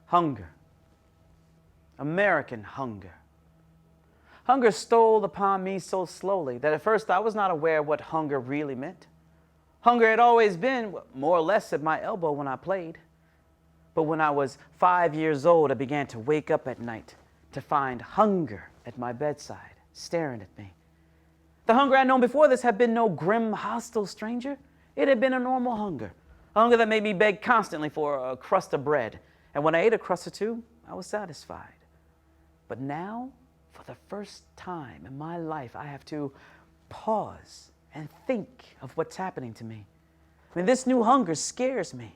Hunger. American hunger. Hunger stole upon me so slowly that at first I was not aware what hunger really meant. Hunger had always been more or less at my elbow when I played. But when I was 5 years old, I began to wake up at night to find hunger at my bedside, staring at me. The hunger I'd known before this had been no grim, hostile stranger. It had been a normal hunger, a hunger that made me beg constantly for a crust of bread. And when I ate a crust or two, I was satisfied. But now, for the first time in my life, I have to pause and think of what's happening to me. I mean, this new hunger scares me.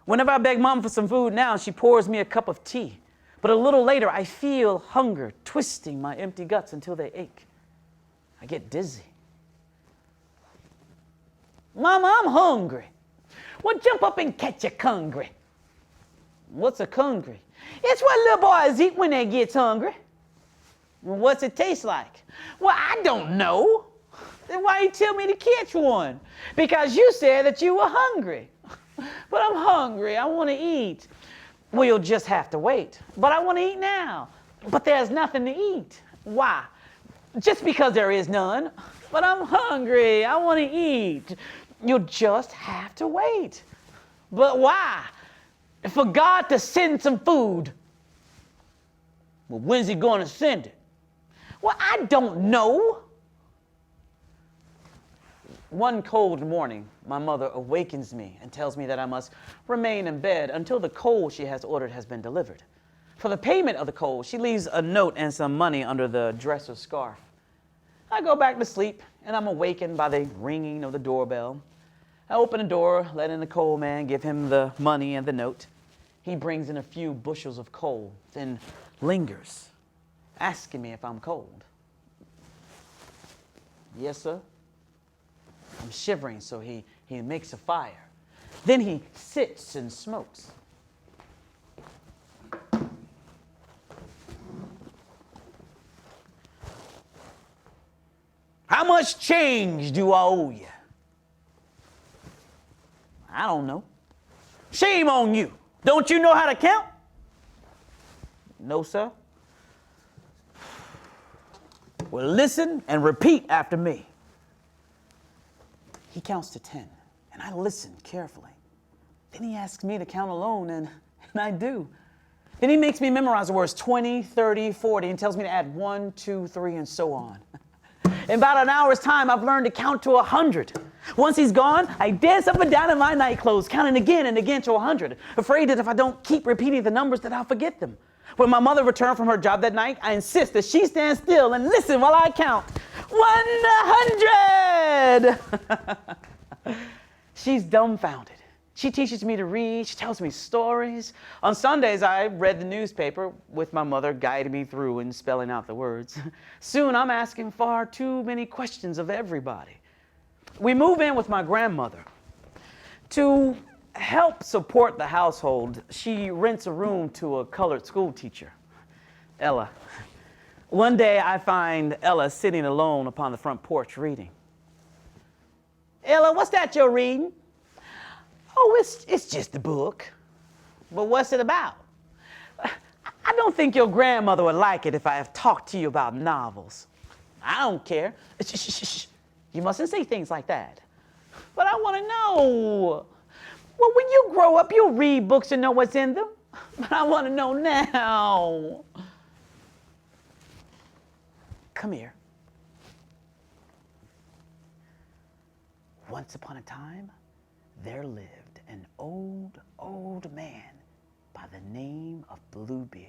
Whenever I beg Mom for some food now, she pours me a cup of tea. But a little later, I feel hunger twisting my empty guts until they ache. I get dizzy. Mama, I'm hungry. Well, jump up and catch a cungry. What's a cungry? It's what little boys eat when they get hungry. Well, what's it taste like? Well, I don't know. Then why you tell me to catch one? Because you said that you were hungry. But I'm hungry. I want to eat. Well, you'll just have to wait. But I want to eat now. But there's nothing to eat. Why? Just because there is none. But I'm hungry. I want to eat. You'll just have to wait. But why? For God to send some food. Well, when's he going to send it? Well, I don't know. One cold morning, my mother awakens me and tells me that I must remain in bed until the coal she has ordered has been delivered. For the payment of the coal, she leaves a note and some money under the dresser scarf. I go back to sleep, and I'm awakened by the ringing of the doorbell. I open the door, let in the coal man, give him the money and the note. He brings in a few bushels of coal, then lingers, asking me if I'm cold. Yes, sir. I'm shivering, so he makes a fire. Then he sits and smokes. How much change do I owe you? I don't know. Shame on you. Don't you know how to count? No, sir. Well, listen and repeat after me. He counts to 10, and I listen carefully. Then he asks me to count alone, and I do. Then he makes me memorize the words 20, 30, 40, and tells me to add 1, 2, 3, and so on. In about an hour's time, I've learned to count to 100. Once he's gone, I dance up and down in my nightclothes, counting again and again to 100, afraid that if I don't keep repeating the numbers, that I'll forget them. When my mother returned from her job that night, I insist that she stand still and listen while I count 100. She's dumbfounded. She teaches me to read. She tells me stories. On Sundays, I read the newspaper with my mother guiding me through and spelling out the words. Soon, I'm asking far too many questions of everybody. We move in with my grandmother. To help support the household, she rents a room to a colored school teacher, Ella. One day, I find Ella sitting alone upon the front porch reading. Ella, what's that you're reading? Oh, it's just a book. But what's it about? I don't think your grandmother would like it if I have talked to you about novels. I don't care. Shh. You mustn't say things like that. But I want to know. Well, when you grow up, you'll read books and know what's in them. But I want to know now. Come here. Once upon a time, there lived an old man by the name of Bluebeard.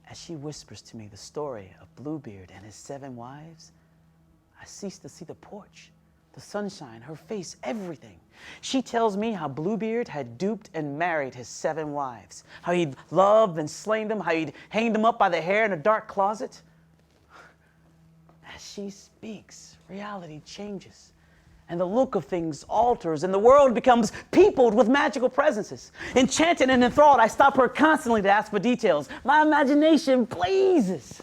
As she whispers to me the story of Bluebeard and his 7 wives, I cease to see the porch, the sunshine, her face, everything. She tells me how Bluebeard had duped and married his 7 wives, how he'd loved and slain them, how he'd hanged them up by the hair in a dark closet. As she speaks, reality changes, and the look of things alters, and the world becomes peopled with magical presences. Enchanted and enthralled, I stop her constantly to ask for details. My imagination blazes.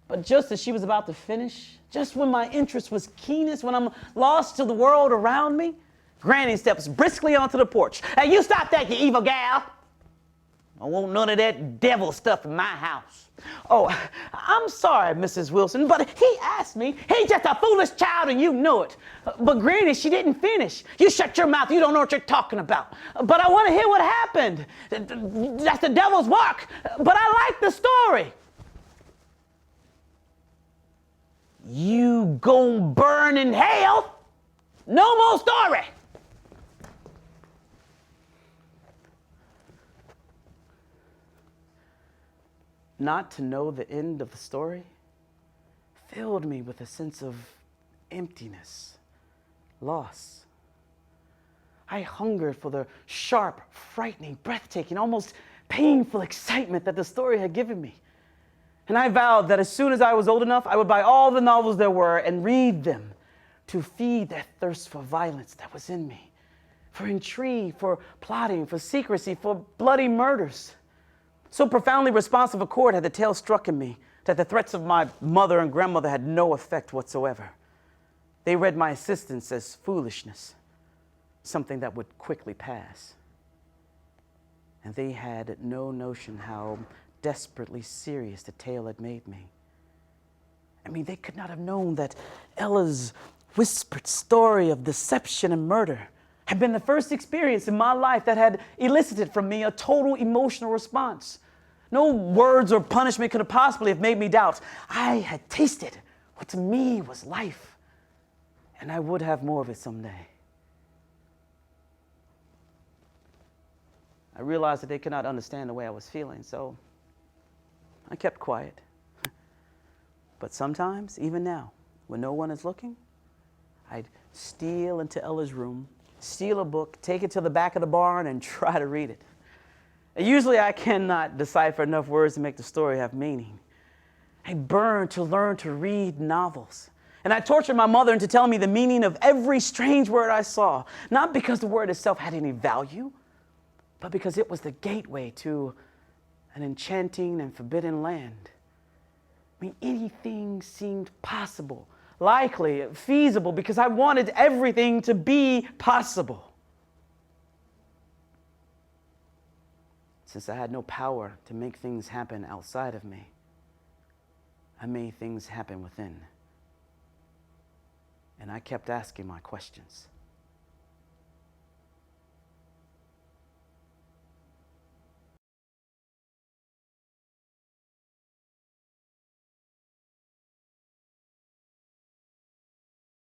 But just as she was about to finish, just when my interest was keenest, when I'm lost to the world around me, Granny steps briskly onto the porch. Hey, you stop that, you evil gal. I want none of that devil stuff in my house. Oh, I'm sorry, Mrs. Wilson, but he asked me. He's just a foolish child and you know it. But Granny, she didn't finish. You shut your mouth. You don't know what you're talking about. But I want to hear what happened. That's the devil's work. But I like the story. You gon' burn in hell. No more story. Not to know the end of the story filled me with a sense of emptiness, loss. I hungered for the sharp, frightening, breathtaking, almost painful excitement that the story had given me. And I vowed that as soon as I was old enough, I would buy all the novels there were and read them to feed that thirst for violence that was in me, for intrigue, for plotting, for secrecy, for bloody murders. So profoundly responsive a chord had the tale struck in me that the threats of my mother and grandmother had no effect whatsoever. They read my assistance as foolishness, something that would quickly pass. And they had no notion how desperately serious the tale had made me. I mean, they could not have known that Ella's whispered story of deception and murder had been the first experience in my life that had elicited from me a total emotional response. No words or punishment could have possibly have made me doubt. I had tasted what to me was life, and I would have more of it someday. I realized that they could not understand the way I was feeling, so I kept quiet. But sometimes, even now, when no one is looking, I'd steal into Ella's room, steal a book, take it to the back of the barn, and try to read it. Usually I cannot decipher enough words to make the story have meaning. I burned to learn to read novels. And I tortured my mother into telling me the meaning of every strange word I saw, not because the word itself had any value, but because it was the gateway to an enchanting and forbidden land. I mean, anything seemed possible, likely, feasible, because I wanted everything to be possible. Since I had no power to make things happen outside of me, I made things happen within. And I kept asking my questions.